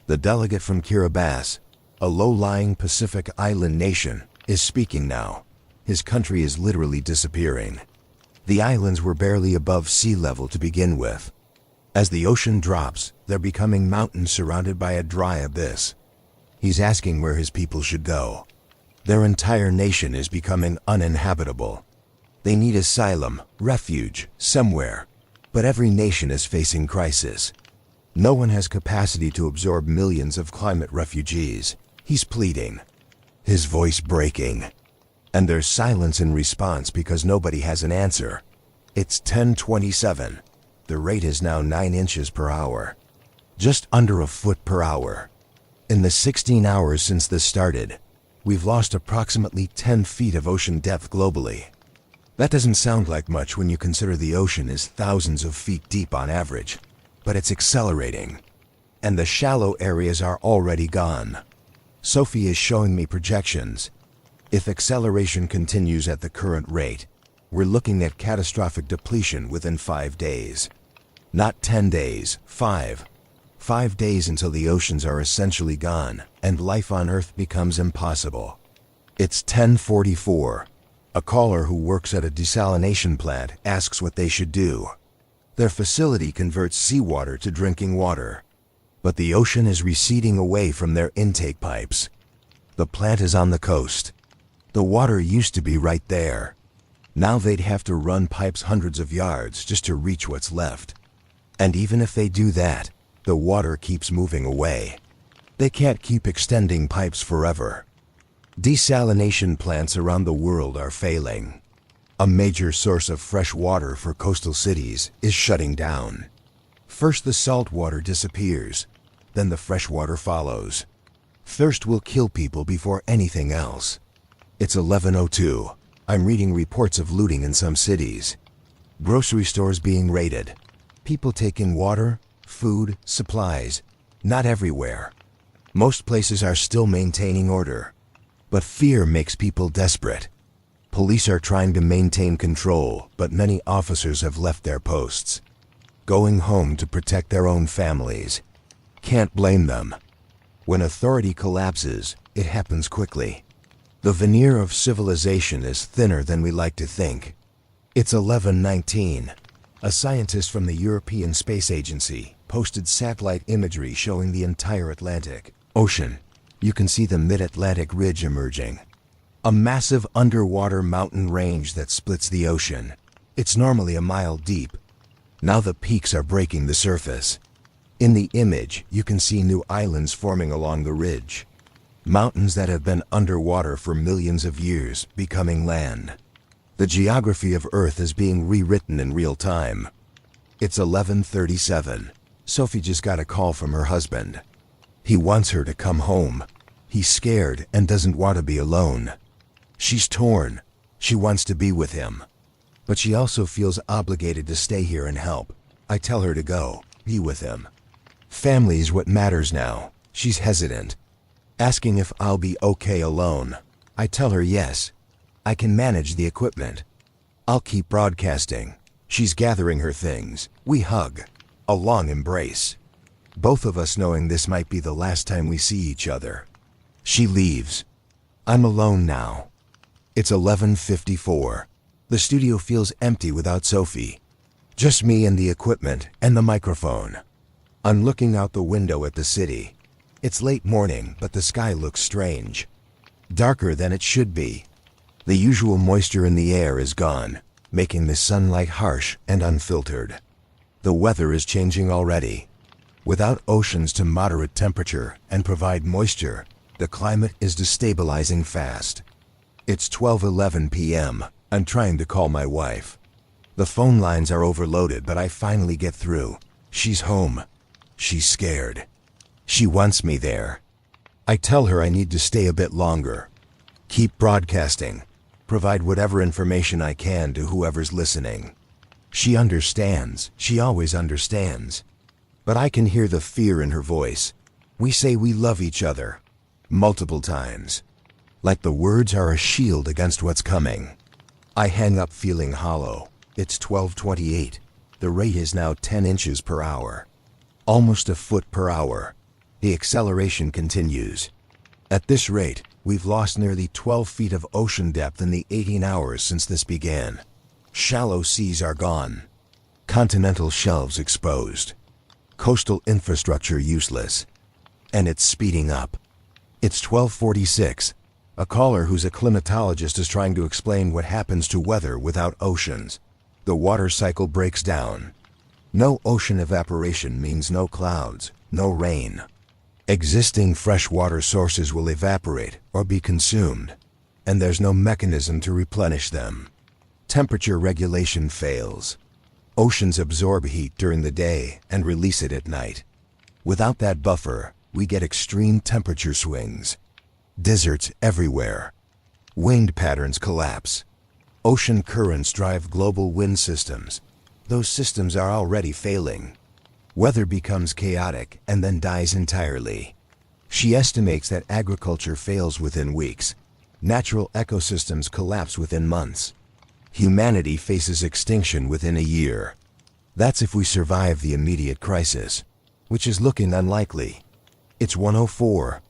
The delegate from Kiribati, a low-lying Pacific island nation, is speaking now. His country is literally disappearing. The islands were barely above sea level to begin with. As the ocean drops, they're becoming mountains surrounded by a dry abyss. He's asking where his people should go. Their entire nation is becoming uninhabitable. They need asylum, refuge, somewhere. But every nation is facing crisis. No one has capacity to absorb millions of climate refugees. He's pleading, his voice breaking. And there's silence in response because nobody has an answer. It's 10:27. The rate is now 9 inches per hour. Just under a foot per hour. In the 16 hours since this started, we've lost approximately 10 feet of ocean depth globally. That doesn't sound like much when you consider the ocean is thousands of feet deep on average, but it's accelerating. And the shallow areas are already gone. Sophie is showing me projections. If acceleration continues at the current rate, we're looking at catastrophic depletion within 5 days. Not 10 days, 5. 5 days until the oceans are essentially gone and life on Earth becomes impossible. It's 10:44. A caller who works at a desalination plant asks what they should do. Their facility converts seawater to drinking water. But the ocean is receding away from their intake pipes. The plant is on the coast. The water used to be right there. Now they'd have to run pipes hundreds of yards just to reach what's left. And even if they do that, the water keeps moving away. They can't keep extending pipes forever. Desalination plants around the world are failing. A major source of fresh water for coastal cities is shutting down. First the salt water disappears, then the fresh water follows. Thirst will kill people before anything else. It's 11:02. I'm reading reports of looting in some cities. Grocery stores being raided. People taking water, food, supplies. Not everywhere. Most places are still maintaining order. But fear makes people desperate. Police are trying to maintain control, but many officers have left their posts. Going home to protect their own families. Can't blame them. When authority collapses, it happens quickly. The veneer of civilization is thinner than we like to think. It's 11:19. A scientist from the European Space Agency posted satellite imagery showing the entire Atlantic Ocean. You can see the mid-Atlantic ridge emerging. A massive underwater mountain range that splits the ocean. It's normally a mile deep. Now the peaks are breaking the surface. In the image, you can see new islands forming along the ridge. Mountains that have been underwater for millions of years becoming land. The geography of Earth is being rewritten in real time. It's 11:37. Sophie just got a call from her husband. He wants her to come home. He's scared and doesn't want to be alone. She's torn. She wants to be with him. But she also feels obligated to stay here and help. I tell her to go, be with him. Family's what matters now. She's hesitant, asking if I'll be okay alone. I tell her yes. I can manage the equipment. I'll keep broadcasting. She's gathering her things. We hug. A long embrace. Both of us knowing this might be the last time we see each other. She leaves. I'm alone now. It's 11:54. The studio feels empty without Sophie. Just me and the equipment and the microphone. I'm looking out the window at the city. It's late morning, but the sky looks strange. Darker than it should be. The usual moisture in the air is gone, making the sunlight harsh and unfiltered. The weather is changing already. Without oceans to moderate temperature and provide moisture, the climate is destabilizing fast. It's 12:11 p.m. I'm trying to call my wife. The phone lines are overloaded, but I finally get through. She's home. She's scared. She wants me there. I tell her I need to stay a bit longer. Keep broadcasting. Provide whatever information I can to whoever's listening. She understands. She always understands. But I can hear the fear in her voice. We say we love each other. Multiple times. Like the words are a shield against what's coming. I hang up feeling hollow. It's 12:28. The rate is now 10 inches per hour. Almost a foot per hour. The acceleration continues. At this rate, we've lost nearly 12 feet of ocean depth in the 18 hours since this began. Shallow seas are gone. Continental shelves exposed. Coastal infrastructure useless. And it's speeding up. It's 12:46. A caller who's a climatologist is trying to explain what happens to weather without oceans. The water cycle breaks down. No ocean evaporation means no clouds, no rain. Existing freshwater sources will evaporate or be consumed, and there's no mechanism to replenish them. Temperature regulation fails. Oceans absorb heat during the day and release it at night. Without that buffer, we get extreme temperature swings. Deserts everywhere. Wind patterns collapse. Ocean currents drive global wind systems. Those systems are already failing. Weather becomes chaotic and then dies entirely. She estimates that agriculture fails within weeks. Natural ecosystems collapse within months. Humanity faces extinction within a year. That's if we survive the immediate crisis, which is looking unlikely. It's 1:04.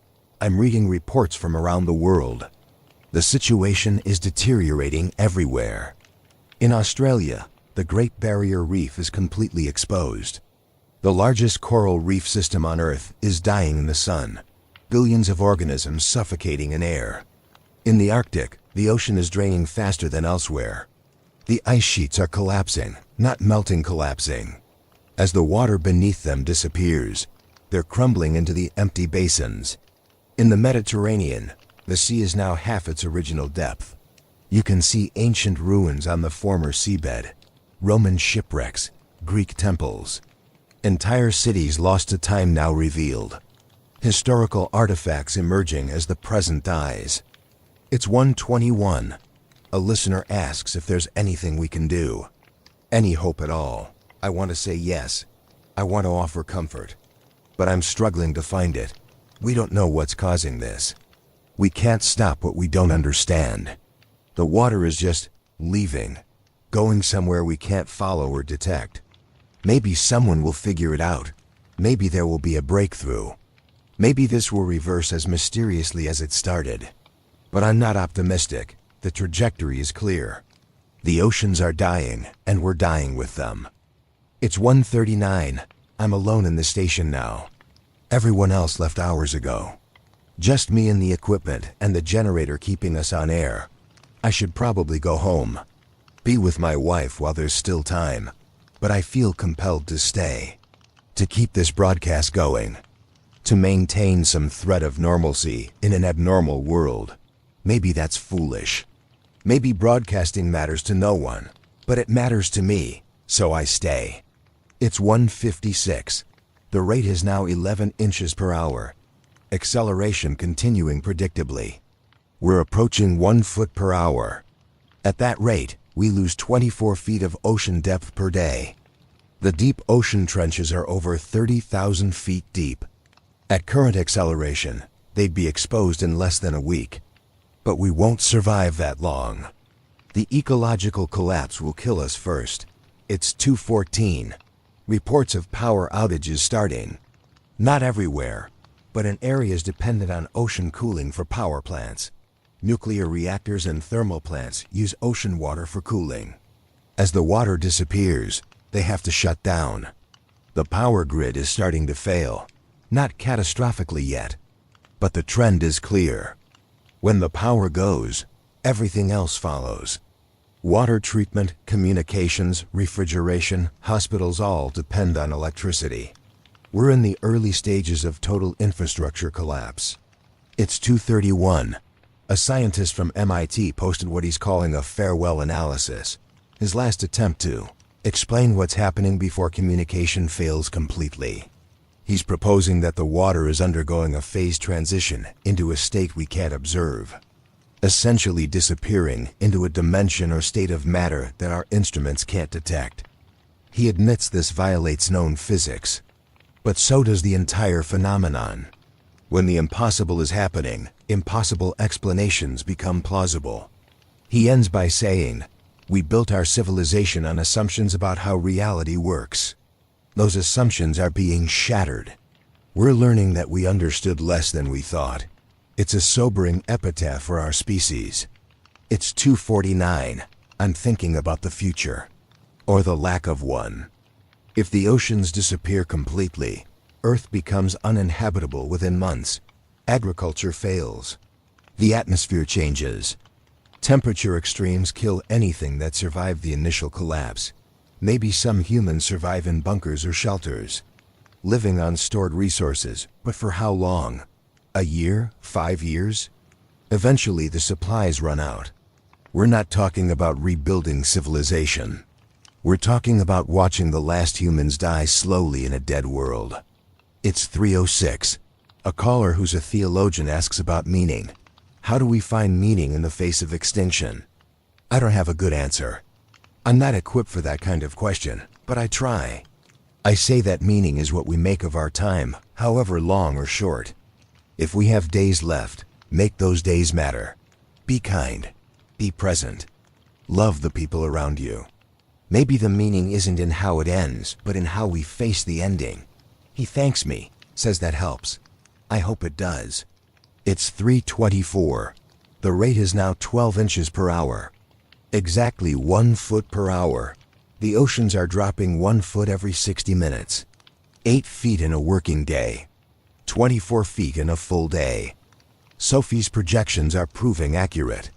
I'm reading reports from around the world. The situation is deteriorating everywhere. In Australia, the Great Barrier Reef is completely exposed. The largest coral reef system on Earth is dying in the sun. Billions of organisms suffocating in air. In the Arctic, the ocean is draining faster than elsewhere. The ice sheets are collapsing, not melting, collapsing. As the water beneath them disappears, they're crumbling into the empty basins. In the Mediterranean, the sea is now half its original depth. You can see ancient ruins on the former seabed, Roman shipwrecks, Greek temples. Entire cities lost to time now revealed. Historical artifacts emerging as the present dies. It's 1:21. A listener asks if there's anything we can do. Any hope at all. I want to say yes. I want to offer comfort. But I'm struggling to find it. We don't know what's causing this. We can't stop what we don't understand. The water is just leaving, going somewhere we can't follow or detect. Maybe someone will figure it out. Maybe there will be a breakthrough. Maybe this will reverse as mysteriously as it started. But I'm not optimistic. The trajectory is clear. The oceans are dying, and we're dying with them. It's 1:39. I'm alone in the station now. Everyone else left hours ago. Just me and the equipment and the generator keeping us on air. I should probably go home. Be with my wife while there's still time. But I feel compelled to stay. To keep this broadcast going. To maintain some thread of normalcy in an abnormal world. Maybe that's foolish. Maybe broadcasting matters to no one. But it matters to me, so I stay. It's 1:56. The rate is now 11 inches per hour. Acceleration continuing predictably. We're approaching 1 foot per hour. At that rate, we lose 24 feet of ocean depth per day. The deep ocean trenches are over 30,000 feet deep. At current acceleration, they'd be exposed in less than a week. But we won't survive that long. The ecological collapse will kill us first. It's 2:14. Reports of power outages starting. Not everywhere, but in areas dependent on ocean cooling for power plants. Nuclear reactors and thermal plants use ocean water for cooling. As the water disappears, they have to shut down. The power grid is starting to fail. Not catastrophically yet, but the trend is clear. When the power goes, everything else follows. Water treatment, communications, refrigeration, hospitals all depend on electricity. We're in the early stages of total infrastructure collapse. It's 2:31. A scientist from MIT posted what he's calling a farewell analysis, his last attempt to explain what's happening before communication fails completely. He's proposing that the water is undergoing a phase transition into a state we can't observe, essentially disappearing into a dimension or state of matter that our instruments can't detect. He admits this violates known physics, but so does the entire phenomenon. When the impossible is happening, impossible explanations become plausible. He ends by saying, "We built our civilization on assumptions about how reality works. Those assumptions are being shattered. We're learning that we understood less than we thought." It's a sobering epitaph for our species. It's 2:49. I'm thinking about the future, or the lack of one. If the oceans disappear completely, Earth becomes uninhabitable within months. Agriculture fails. The atmosphere changes. Temperature extremes kill anything that survived the initial collapse. Maybe some humans survive in bunkers or shelters, living on stored resources, but for how long? A year? 5 years? Eventually the supplies run out. We're not talking about rebuilding civilization. We're talking about watching the last humans die slowly in a dead world. It's 3:06. A caller who's a theologian asks about meaning. How do we find meaning in the face of extinction? I don't have a good answer. I'm not equipped for that kind of question, but I try. I say that meaning is what we make of our time, however long or short. If we have days left, make those days matter. Be kind. Be present. Love the people around you. Maybe the meaning isn't in how it ends, but in how we face the ending. He thanks me, says that helps. I hope it does. It's 3:24. The rate is now 12 inches per hour. Exactly 1 foot per hour. The oceans are dropping 1 foot every 60 minutes. 8 feet in a working day. 24 feet in a full day. Sophie's projections are proving accurate.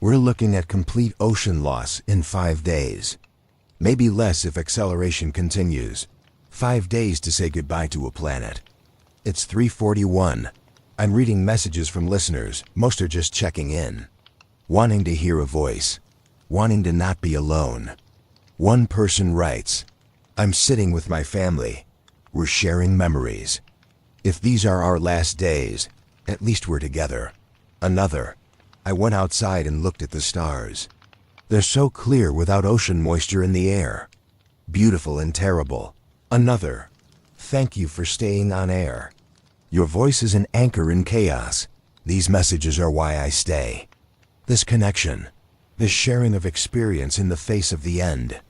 We're looking at complete ocean loss in 5 days. Maybe less if acceleration continues. 5 days to say goodbye to a planet. It's 3:41. I'm reading messages from listeners. Most are just checking in. Wanting to hear a voice. Wanting to not be alone. One person writes, "I'm sitting with my family. We're sharing memories. If these are our last days, at least we're together." Another, "I went outside and looked at the stars. They're so clear without ocean moisture in the air. Beautiful and terrible." Another, "Thank you for staying on air. Your voice is an anchor in chaos. These messages are why I stay." This connection, this sharing of experience in the face of the end.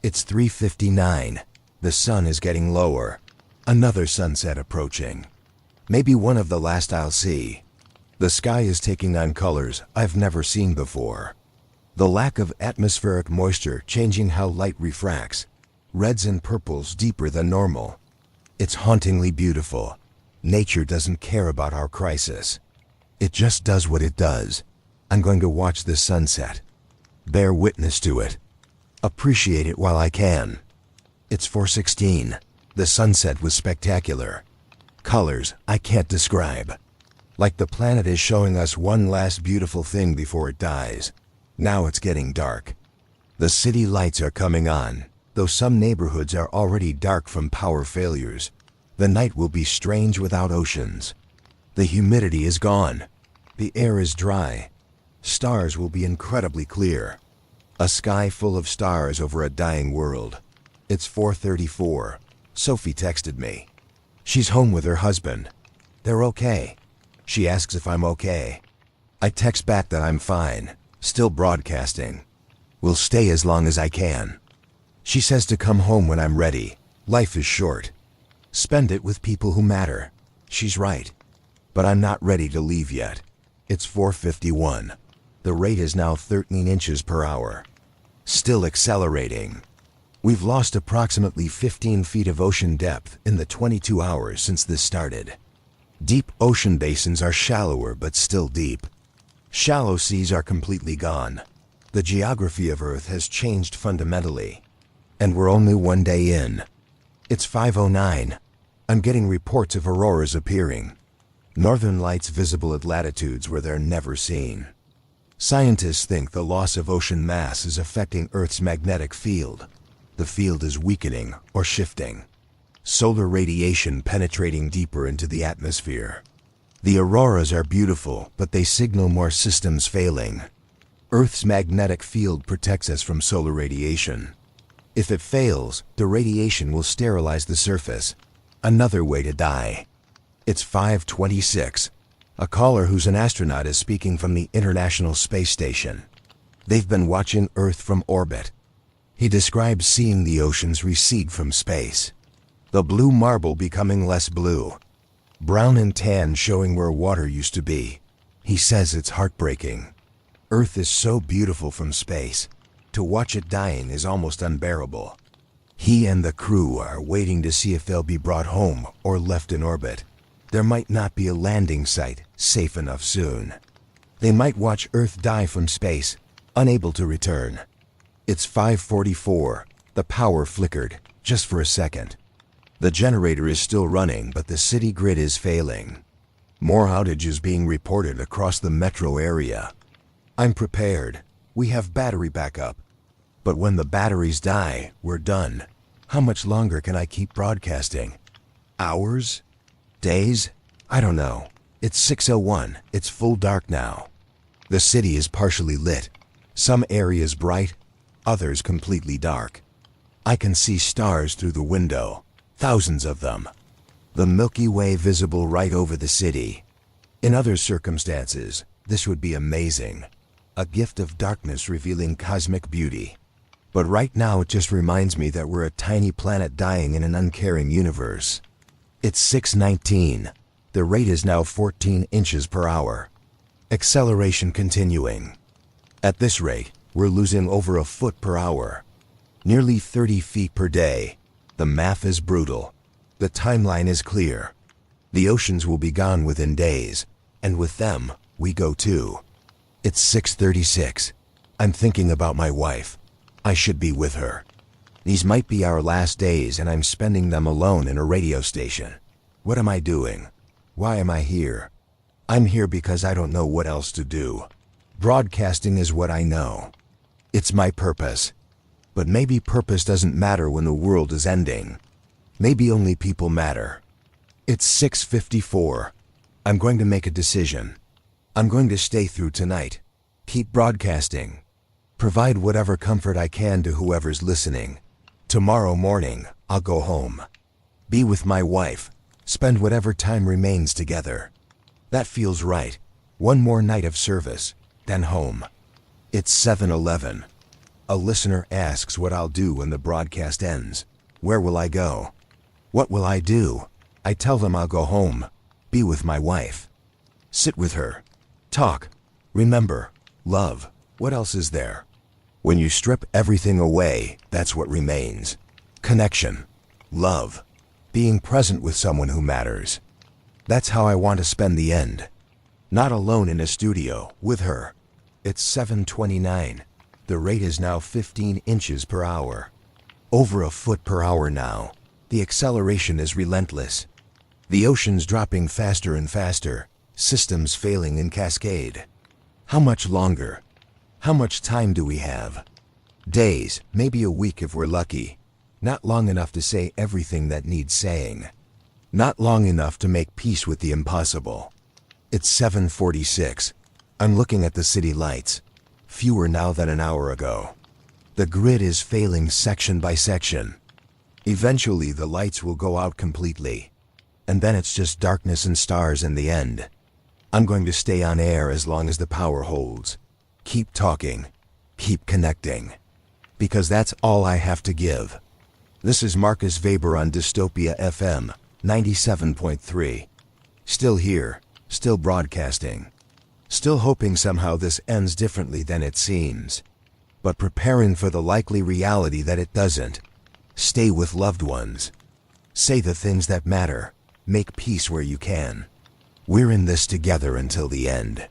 It's 3:59. The sun is getting lower. Another sunset approaching. Maybe one of the last I'll see. The sky is taking on colors I've never seen before. The lack of atmospheric moisture changing how light refracts. Reds and purples deeper than normal. It's hauntingly beautiful. Nature doesn't care about our crisis. It just does what it does. I'm going to watch this sunset. Bear witness to it. Appreciate it while I can. It's 4:16. The sunset was spectacular. Colors I can't describe. Like the planet is showing us one last beautiful thing before it dies. Now it's getting dark. The city lights are coming on, though some neighborhoods are already dark from power failures. The night will be strange without oceans. The humidity is gone. The air is dry. Stars will be incredibly clear. A sky full of stars over a dying world. It's 4:34. Sophie texted me. She's home with her husband. They're okay. She asks if I'm okay. I text back that I'm fine, still broadcasting. Will stay as long as I can. She says to come home when I'm ready. Life is short. Spend it with people who matter. She's right. But I'm not ready to leave yet. It's 4:51. The rate is now 13 inches per hour. Still accelerating. We've lost approximately 15 feet of ocean depth in the 22 hours since this started. Deep ocean basins are shallower but still deep. Shallow seas are completely gone. The geography of Earth has changed fundamentally. And we're only one day in. It's 5:09. I'm getting reports of auroras appearing. Northern lights visible at latitudes where they're never seen. Scientists think the loss of ocean mass is affecting Earth's magnetic field. The field is weakening or shifting. Solar radiation penetrating deeper into the atmosphere. The auroras are beautiful, but they signal more systems failing. Earth's magnetic field protects us from solar radiation. If it fails, the radiation will sterilize the surface. Another way to die. It's 5:26. A caller who's an astronaut is speaking from the International Space Station. They've been watching Earth from orbit. He describes seeing the oceans recede from space. The blue marble becoming less blue. Brown and tan showing where water used to be. He says it's heartbreaking. Earth is so beautiful from space. To watch it dying is almost unbearable. He and the crew are waiting to see if they'll be brought home or left in orbit. There might not be a landing site safe enough soon. They might watch Earth die from space, unable to return. It's 5:44. The power flickered, just for a second. The generator is still running, but the city grid is failing. More outages being reported across the metro area. I'm prepared. We have battery backup. But when the batteries die, we're done. How much longer can I keep broadcasting? Hours? Days? I don't know. It's 6:01. It's full dark now. The city is partially lit. Some areas bright, others completely dark. I can see stars through the window. Thousands of them. The Milky Way visible right over the city. In other circumstances, this would be amazing. A gift of darkness revealing cosmic beauty. But right now it just reminds me that we're a tiny planet dying in an uncaring universe. It's 6:19. The rate is now 14 inches per hour. Acceleration continuing. At this rate, we're losing over a foot per hour. Nearly 30 feet per day. The math is brutal. The timeline is clear. The oceans will be gone within days, and with them, we go too. It's 6:36. I'm thinking about my wife. I should be with her. These might be our last days, and I'm spending them alone in a radio station. What am I doing? Why am I here? I'm here because I don't know what else to do. Broadcasting is what I know. It's my purpose. But maybe purpose doesn't matter when the world is ending. Maybe only people matter. It's 6:54. I'm going to make a decision. I'm going to stay through tonight. Keep broadcasting. Provide whatever comfort I can to whoever's listening. Tomorrow morning, I'll go home. Be with my wife. Spend whatever time remains together. That feels right. One more night of service, then home. It's 7:11. A listener asks what I'll do when the broadcast ends. Where will I go? What will I do? I tell them I'll go home. Be with my wife. Sit with her. Talk. Remember. Love. What else is there? When you strip everything away, that's what remains. Connection. Love. Being present with someone who matters. That's how I want to spend the end. Not alone in a studio, with her. It's 7:29. The rate is now 15 inches per hour. Over a foot per hour now. The acceleration is relentless. The ocean's dropping faster and faster. Systems failing in cascade. How much longer? How much time do we have? Days, maybe a week if we're lucky. Not long enough to say everything that needs saying. Not long enough to make peace with the impossible. It's 7:46. I'm looking at the city lights. Fewer now than an hour ago. The grid is failing section by section. Eventually the lights will go out completely. And then it's just darkness and stars in the end. I'm going to stay on air as long as the power holds. Keep talking. Keep connecting. Because that's all I have to give. This is Marcus Weber on Dystopia FM 97.3. Still here, still broadcasting. Still hoping somehow this ends differently than it seems. But preparing for the likely reality that it doesn't. Stay with loved ones. Say the things that matter. Make peace where you can. We're in this together until the end.